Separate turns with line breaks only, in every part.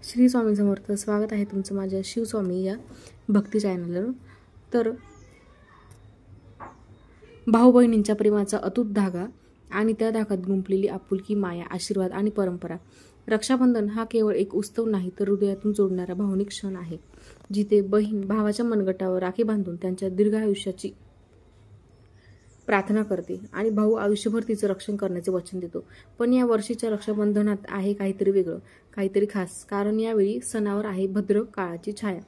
श्री स्वामी समर्थ. स्वागत आहे तुमचं माझ्या शिवस्वामी या भक्ती चॅनलवर. तर भाऊ बहिणींच्या प्रेमाचा अतूट धागा आणि त्या धागात गुंफलेली आपुलकी, माया, आशीर्वाद आणि परंपरा. रक्षाबंधन हा केवळ एक उत्सव नाही, तर हृदयातून जोडणारा भावनिक क्षण आहे, जिथे बहीण भावाच्या मनगटावर राखी बांधून त्यांच्या दीर्घ आयुष्याची प्रार्थना करते आणि भाऊ आयुष्यभर तिचं रक्षण करण्याचे वचन देतो. पण या वर्षीच्या रक्षाबंधनात आहे काहीतरी वेगळं, काहीतरी खास. कारण यावेळी सणावर आहे भद्र काळाची छाया.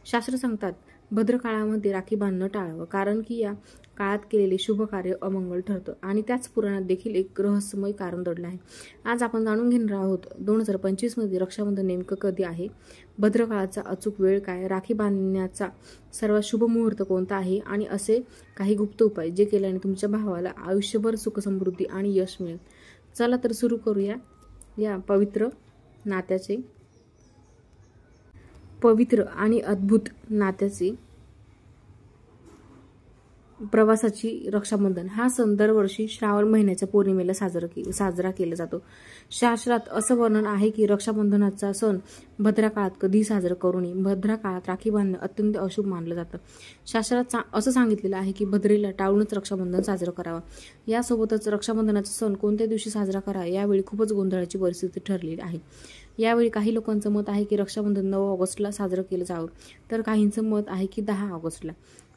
शास्त्र सांगतात भद्र काळामध्ये राखी बांधणं टाळावं, कारण की या काळात केलेले शुभ कार्य अमंगल ठरतं. आणि त्याच पुराणात देखील एक रहस्यमय कारण दडलं आहे. आज आपण जाणून घेणार आहोत 2025 मध्ये रक्षाबंधन नेमकं कधी आहे, भद्र काळाचा अचूक वेळ काय, राखी बांधण्याचा सर्वात शुभ मुहूर्त कोणता आहे आणि असे काही गुप्त उपाय जे केल्याने तुमच्या भावाला आयुष्यभर सुख, समृद्धी आणि यश मिळेल. चला तर सुरू करूया या पवित्र आणि अद्भुत नात्याचे प्रवासाची. रक्षाबंधन हा सण दरवर्षी श्रावण महिन्याच्या पौर्णिमेला साजरा केला जातो. शास्त्रात असं वर्णन आहे की रक्षाबंधनाचा सण भद्रा काळात कधीही साजरा करू नये. भद्रा काळात राखी बांधणं अत्यंत अशुभ मानलं जातं. शास्त्रात असं सांगितलेलं आहे की भद्रेला टाळूनच रक्षाबंधन साजरं करावं. यासोबतच रक्षाबंधनाचा सण कोणत्या दिवशी साजरा करावा यावेळी खूपच गोंधळाची परिस्थिती ठरलेली आहे. यावेळी काही लोकांचं मत आहे की रक्षाबंधन 9 ऑगस्टला साजरं केलं जावं, तर काहींचं मत आहे की 10 ऑगस्टला.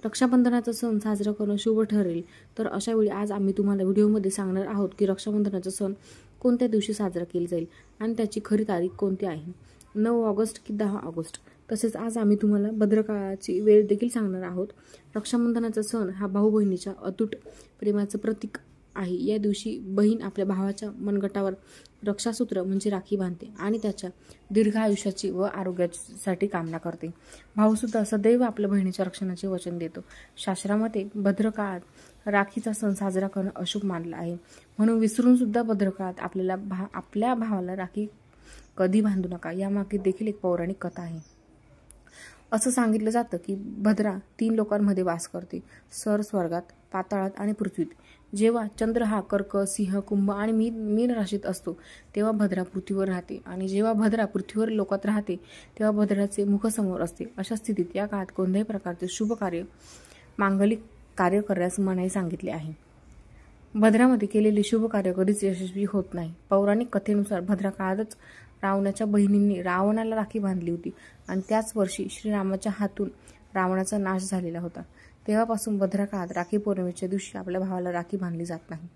रक्षाबंधनाचा सण साजरा करणं शुभ ठरेल. तर अशा वेळी आज आम्ही तुम्हाला व्हिडिओमध्ये सांगणार आहोत की रक्षाबंधनाचा सण कोणत्या दिवशी साजरा केला जाईल आणि त्याची खरी तारीख कोणती आहे, 9 ऑगस्ट की 10 ऑगस्ट. तसेच आज आम्ही तुम्हाला भद्रकाळाची वेळ देखील सांगणार आहोत. रक्षाबंधनाचा सण हा भाऊ बहिणीच्या अतूट प्रेमाचं प्रतीक आहे. या दिवशी बहीण आपल्या भावाच्या मनगटावर रक्षासूत्र म्हणजे राखी बांधते आणि त्याच्या दीर्घ आयुष्याची व आरोग्यासाठी कामना करते. भाऊ सुद्धा सदैव आपल्या बहिणीच्या रक्षणाचे वचन देतो. शास्त्रामध्ये भद्र काळात राखीचा सण साजरा करणं अशुभ मानलं आहे, म्हणून विसरून सुद्धा भद्र काळात आपल्या भावाला राखी कधी बांधू नका. यामागे देखील एक पौराणिक कथा आहे. असं सांगितलं जातं की भद्रा 3 लोकांमध्ये वास करते, स्वर्गात, पाताळात आणि पृथ्वीत. जेव्हा चंद्र हा कर्क, सिंह, कुंभ आणि मीन राशीत असतो तेव्हा भद्रा पृथ्वीवर राहते आणि जेव्हा भद्रा पृथ्वीवर लोकात राहते तेव्हा भद्राचे मुख समोर असते. अशा स्थितीत या काळात कोणत्याही प्रकारचे शुभ कार्य, मांगलिक कार्य करण्यास मनाई सांगितले आहे. भद्रामध्ये केलेले शुभ कार्य कधीच यशस्वी होत नाही. पौराणिक कथेनुसार भद्रा काळातच रावणाच्या बहिणींनी रावणाला राखी बांधली होती आणि त्याच वर्षी श्रीरामाच्या हातून रावणाचा नाश झालेला होता. तेव्हापासून भद्रा काळात राखी पौर्णिमेच्या दिवशी आपल्या भावाला राखी बांधली जात नाही.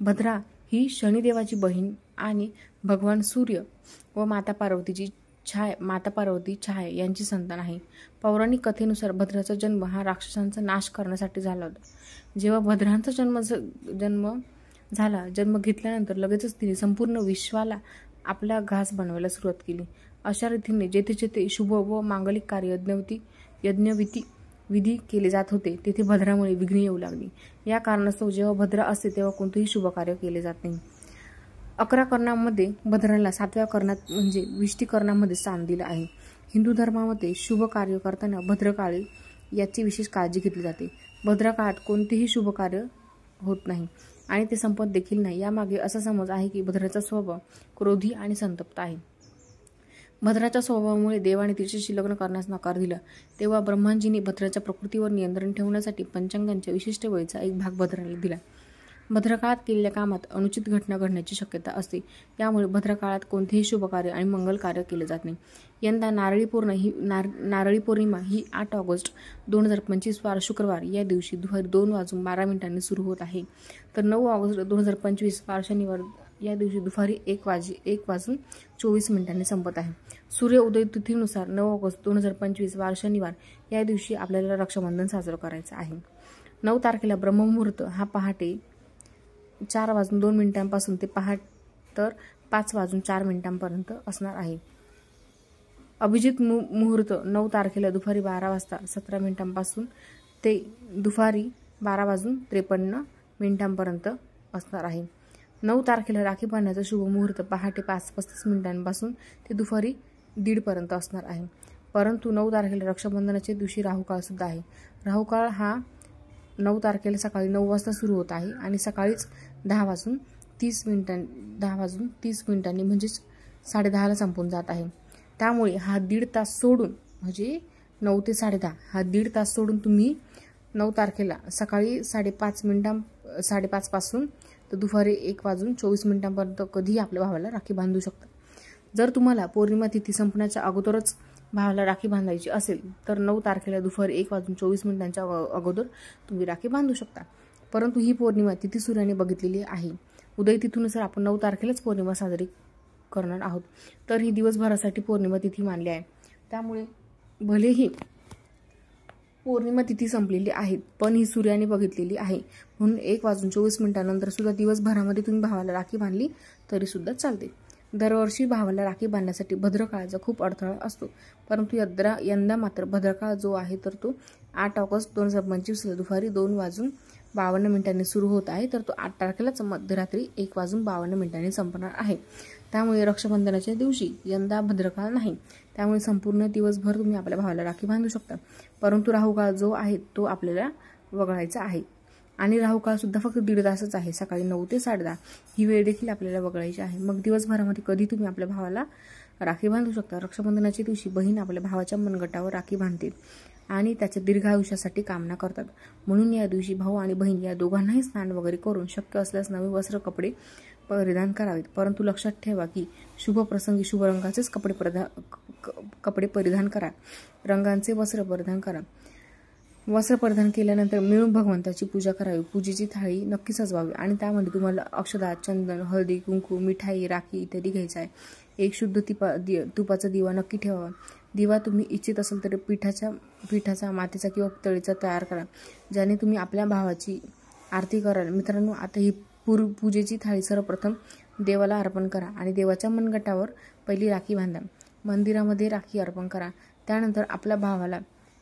भद्रा ही शनिदेवाची बहीण आणि भगवान सूर्य व माता पार्वती छाया यांची संतान आहे. पौराणिक कथेनुसार भद्राचा जन्म हा राक्षसांचा नाश करण्यासाठी झाला होता. जेव्हा भद्रांचा जन्म घेतल्यानंतर लगेचच तिने संपूर्ण विश्वाला आपला घास बनवायला सुरुवात केली. अशा रीतीने जेथे जेथे शुभ व मांगलिक कार्य, विधी केले जात होते तेथे भद्रामुळे विघ्ने येऊ लागली. या कारणास्तव जेव्हा भद्रा असते तेव्हा कोणतेही शुभ कार्य केले जात नाही. 11 कर्णांमध्ये भद्राला 7व्या कर्णात म्हणजे विष्टिकर्णामध्ये स्थान दिलं आहे. हिंदू धर्मामध्ये शुभ कार्य करताना भद्रकाळी याची विशेष काळजी घेतली जाते. भद्रा काळात कोणतेही शुभ कार्य होत नाही आणि ते संपत देखील नाही. यामागे असा समज आहे की भद्राचा स्वभाव क्रोधी आणि संतप्त आहे. भद्राच्या स्वभावामुळे देवाने तिच्याशी लग्न करण्यास नकार दिला. तेव्हा ब्रह्माजींनी भद्राच्या प्रकृतीवर नियंत्रण ठेवण्यासाठी पंचांगांच्या विशिष्ट वेळेचा एक भाग भद्राला दिला. भद्रकाळात केलेल्या कामात अनुचित घटना घडण्याची शक्यता असते. यामुळे भद्रकाळात कोणतेही शुभ कार्य आणि मंगल कार्य केले जात नाही. यंदा नारळी पौर्णिमा ही 8 ऑगस्ट 2025 वार शुक्रवार या दिवशी दुपारी 2:12 सुरू होत आहे. तर 9 ऑगस्ट 2025 वार शनिवार या दिवशी दुपारी 1:24 संपत आहे. सूर्य उदय तिथीनुसार 9 ऑगस्ट 2025 वार शनिवार या दिवशी आपल्याला रक्षाबंधन साजरं करायचं आहे. 9 तारखेला ब्रह्ममुहूर्त हा पहाटे 4:02 ते 5:04 असणार आहे. अभिजित मुहूर्त 9 तारखेला दुपारी 12:17 ते दुपारी 12:53 असणार आहे. 9 तारखेला राखी बांधण्याचा शुभ मुहूर्त पहाटे 5:35 ते दुपारी 1:30 असणार आहे. परंतु 9 तारखेला रक्षाबंधनाच्या दिवशी राहुकाळ सुद्धा आहे. राहुकाळ हा 9 तारखेला सकाळी 9 वाजता सुरू होत आहे आणि सकाळीच 10:30 म्हणजेच 10:30 संपून जात आहे. त्यामुळे हा 1.5 तास सोडून, म्हणजे 9 ते 10:30 हा 1.5 तास सोडून तुम्ही 9 तारखेला सकाळी 5:30 पासून तर दुपारी 1:24 कधीही आपल्या भावाला राखी बांधू शकता. जर तुम्हाला पौर्णिमा तिथी संपण्याच्या अगोदरच भावाला राखी बांधायची असेल तर 9 तारखेला दुपारी 1:24 अगोदर तुम्ही राखी बांधू शकता. परंतु ही पौर्णिमा तिथी सूर्याने बघितलेली आहे. उदय तिथीनुसार आपण 9 तारखेलाच पौर्णिमा साजरी करणार आहोत, तर ही दिवसभरासाठी पौर्णिमा तिथी मानली आहे. त्यामुळे भलेही पौर्णिमा तिथी संपलेली आहे, पण ही सूर्याने बघितलेली आहे, म्हणून 1:24 नंतर सुद्धा दिवसभरामध्ये तुम्ही भावाला राखी बांधली तरी सुद्धा चालते. दरवर्षी भावाला राखी बांधण्यासाठी भद्रकाळाचा खूप अडथळा असतो, परंतु यंदा मात्र भद्रकाळ जो आहे तर तो 8 ऑगस्ट 2025 दुपारी 2:52 सुरू होत आहे, तर तो 8 तारखेलाच मध्यरात्री 1:52 संपणार आहे. त्यामुळे रक्षाबंधनाच्या दिवशी यंदा भद्रकाळ नाही, त्यामुळे संपूर्ण दिवसभर तुम्ही आपल्या भावाला राखी बांधू शकता. परंतु राहुकाळ जो आहे तो आपल्याला वगळायचा आहे, आणि राहुकाळ सुद्धा फक्त 1.5 तासच आहे. सकाळी 9 ते 10:30 ही वेळ देखील आपल्याला वगळायची आहे. मग दिवसभरामध्ये कधी तुम्ही आपल्या भावाला राखी बांधू शकता. रक्षाबंधनाच्या दिवशी बहीण आपल्या भावाच्या मनगटावर राखी बांधते आणि त्याच्या दीर्घ आयुष्यासाठी कामना करतात. म्हणून या दिवशी भाऊ आणि बहीण या दोघांनाही स्नान वगैरे करून शक्य असल्यास नवे वस्त्र कपडे परिधान करावेत. परंतु लक्षात ठेवा की शुभ प्रसंगी शुभ रंगाचेच कपडे परिधान करा, रंगांचे वस्त्र परिधान करा. वस्त्र परिधान केल्यानंतर मिळून भगवंताची पूजा करावी. पूजेची थाळी नक्की सजवावी आणि त्यामध्ये तुम्हाला अक्षता, चंदन, हळदी, कुंकू, मिठाई, राखी इत्यादी घ्यायचं आहे. एक शुद्ध तुपाचा दिवा नक्की ठेवावा. दिवा तुम्ही इच्छित असेल तर पिठाचा, मातीचा किंवा पितळेचा तयार करा, ज्याने तुम्ही आपल्या भावाची आरती कराल. मित्रांनो, आता ही पूजेची थाळी सर्वप्रथम देवाला अर्पण करा आणि देवाच्या मनगटावर पहिली राखी बांधा. मंदिरामध्ये राखी अर्पण करा. त्यानंतर आपल्या भावाला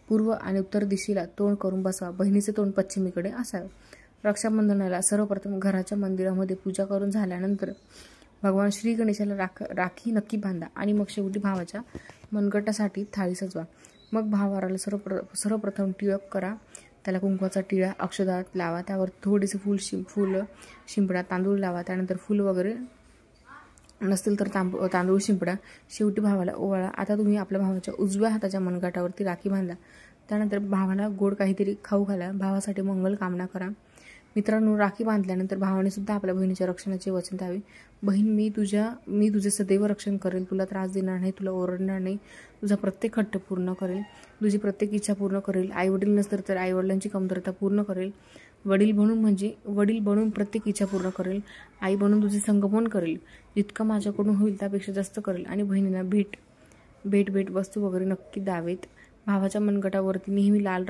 पूर्व आणि उत्तर दिशेला तोंड करून बसवा. बहिणीचे तोंड पश्चिमेकडे असावे. रक्षाबंधनाला सर्वप्रथम घराच्या मंदिरामध्ये पूजा करून झाल्यानंतर भगवान श्री गणेशाला राखी नक्की बांधा आणि मग शेवटी भावाच्या मनगटासाठी थाळी सजवा. मग भावाला सर्वप्रथम टिळक करा. त्याला कुंकवाचा टिळा अक्षदात लावा. त्यावर थोडेसे फुल शिंपडा, तांदूळ लावा. त्यानंतर फुल वगैरे नसतील तर तांदूळ शिंपडा. शेवटी भावाला ओवाळा. आता तुम्ही आपल्या भावाच्या उजव्या हाताच्या मनगटावरती राखी बांधा. त्यानंतर भावाला गोड काहीतरी खाऊ घाला. भावासाठी मंगल कामना करा. मित्रांनो, राखी बांधल्यानंतर भावाने सुद्धा आपल्या बहिणीच्या रक्षणाचे वचन द्यावे. बहीण, मी तुझे सदैव रक्षण करेल, तुला त्रास देणार नाही, तुला ओरडणार नाही, तुझा प्रत्येक हट्ट पूर्ण करेल, तुझी प्रत्येक इच्छा पूर्ण करेल. आईवडील नसतील तर आईवडिलांची कमतरता पूर्ण करेल. वडील बनून प्रत्येक इच्छा पूर्ण करेल. आई बनून तुझे संगोपन करेल. जितकं माझ्याकडून होईल त्यापेक्षा जास्त करेल. आणि बहिणींना भेट वस्तू वगैरे नक्की द्यावेत. भावाच्या मनगटावरती नेहमी लाल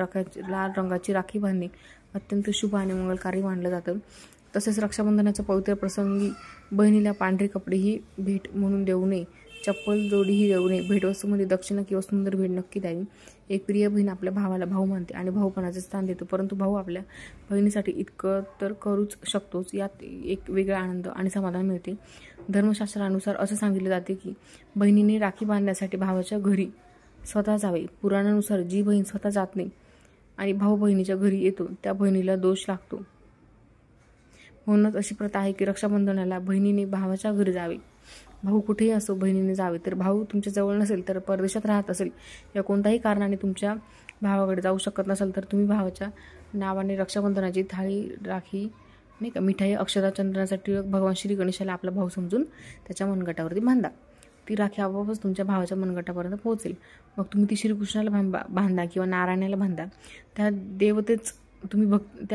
रंगाची राखी बांधणे अत्यंत शुभ आणि मंगलकारी मानलं जातं. तसेच रक्षाबंधनाच्या पवित्र प्रसंगी बहिणीला पांढरे कपडे ही भेट म्हणून देऊ नये. चप्पल जोडीही देऊ नये. भेटवस्तूमध्ये दक्षिणा किंवा सुंदर भेट नक्की द्यावी. एक प्रिय बहीण आपल्या भावाला भाऊ मानते आणि भाऊपणाचे स्थान देतो, परंतु भाऊ आपल्या बहिणीसाठी इतकं तर करूच शकतोच. यात एक वेगळा आनंद आणि समाधान मिळते. धर्मशास्त्रानुसार असं सांगितले जाते की बहिणीने राखी बांधण्यासाठी भावाच्या घरी स्वतः जावे. पुराणानुसार जी बहीण स्वतः जात नाही आणि भाऊ बहिणीच्या घरी येतो त्या बहिणीला दोष लागतो. म्हणूनच अशी प्रथा आहे की रक्षाबंधनाला बहिणीने भावाच्या घरी जावे. भाऊ कुठेही असो बहिणीने जावे. तर भाऊ तुमच्या जवळ नसेल तर परदेशात राहत असेल या कोणत्याही कारणाने तुमच्या भावाकडे जाऊ शकत नसेल तर तुम्ही भावाच्या नावाने रक्षाबंधनाची थाळी, राखी नाही का, मिठाई, अक्षता, चंदनाचा टिळक भगवान श्री गणेशाला आपला भाऊ समजून त्याच्या मनगटावरती बांधा. ती राखी आपोआपच तुमच्या भावाच्या मनगटापर्यंत पोहोचेल. मग तुम्ही ती श्रीकृष्णाला बांधा किंवा नारायणाला बांधा. त्या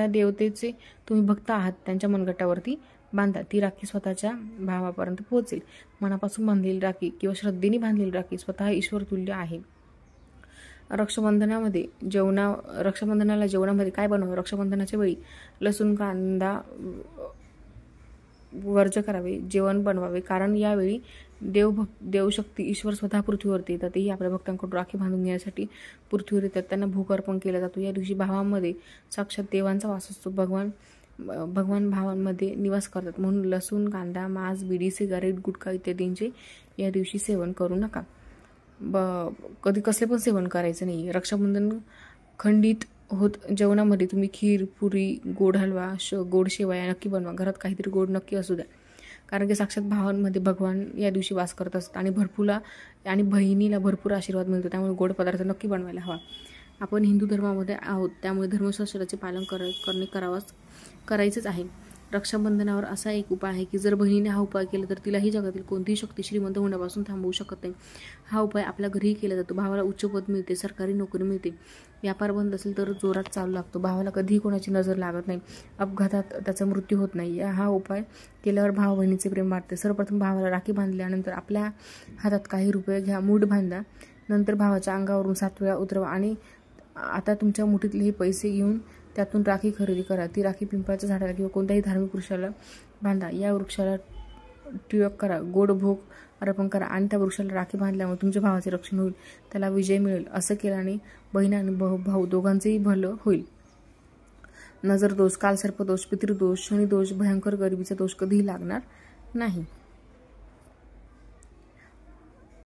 देवतेचे तुम्ही भक्त आहात त्यांच्या मनगटावरती बांधा. ती राखी स्वतःच्या भावापर्यंत पोहोचेल. मनापासून बांधलेली राखी किंवा श्रद्धेने बांधलेली राखी स्वतः ईश्वर तुल्य आहे. रक्षाबंधनाला जेवणामध्ये काय बनवावं. रक्षाबंधनाच्या वेळी लसूण, कांदा वर्ज करावे, जेवण बनवावे, कारण यावेळी देवशक्ती ईश्वर स्वतः पृथ्वीवरती येतात. तेही आपल्या भक्तांकडून राखी बांधून घेण्यासाठी पृथ्वीवर येतात. त्यांना भूक अर्पण केला जातो. या दिवशी भावांमध्ये साक्षात देवांचा वास असतो. भगवान भावांमध्ये निवास करतात. म्हणून लसूण, कांदा, मांस, बिडी, सिगारेट, गुटखा इत्यादींचे या दिवशी सेवन करू नका. कधी कसले पण सेवन करायचं नाही. रक्षाबंधन खंडित होत जेवणामध्ये तुम्ही खीर, पुरी, गोड हलवा, गोड शेवया नक्की बनवा. घरात काहीतरी गोड नक्की असू द्या. कारण की साक्षात भावांमध्ये भगवान या दिवशी वास करत असतात आणि बहिणीला भरपूर आशीर्वाद मिळतो. त्यामुळे गोड पदार्थ नक्की बनवायला हवा. आपण हिंदू धर्मामध्ये आहोत, त्यामुळे धर्मशास्त्राचे पालन करायचंच आहे. रक्षाबंधनावर असा एक उपाय आहे की जर बहिणीने हा उपाय केला तर तिलाही जगातील कोणतीही शक्ती श्रीमंत होण्यापासून थांबवू शकत नाही. हा उपाय आपल्या घरीही केला जातो. भावाला उच्च पद मिळते, सरकारी नोकरी मिळते, व्यापार बंद असेल तर जोरात चालू लागतो, भावाला कधीही कोणाची नजर लागत नाही, अपघातात त्याचा मृत्यू होत नाही. हा उपाय केल्यावर भाव बहिणीचे प्रेम वाढते. सर्वप्रथम भावाला राखी बांधल्यानंतर आपल्या हातात काही रुपये घ्या, मूठ बांधा. नंतर भावाच्या अंगावरून 7 वेळा उतरवा आणि आता तुमच्या मुठीतले हे पैसे घेऊन त्यातून राखी खरेदी करा. ती राखी पिंपळाच्या झाडाला किंवा कोणत्याही धार्मिक वृक्षाला बांधा. या वृक्षाला टिळक करा, गोड भोग अर्पण करा आणि त्या वृक्षाला राखी बांधल्यामुळे तुमच्या भावाचे रक्षण होईल, त्याला विजय मिळेल. असं केल्याने बहीण आणि भाऊ दोघांचेही भलं होईल. नजर दोष, कालसर्पदोष, पितृदोष, शनिदोष, भयंकर गरिबीचा दोष कधीही लागणार नाही.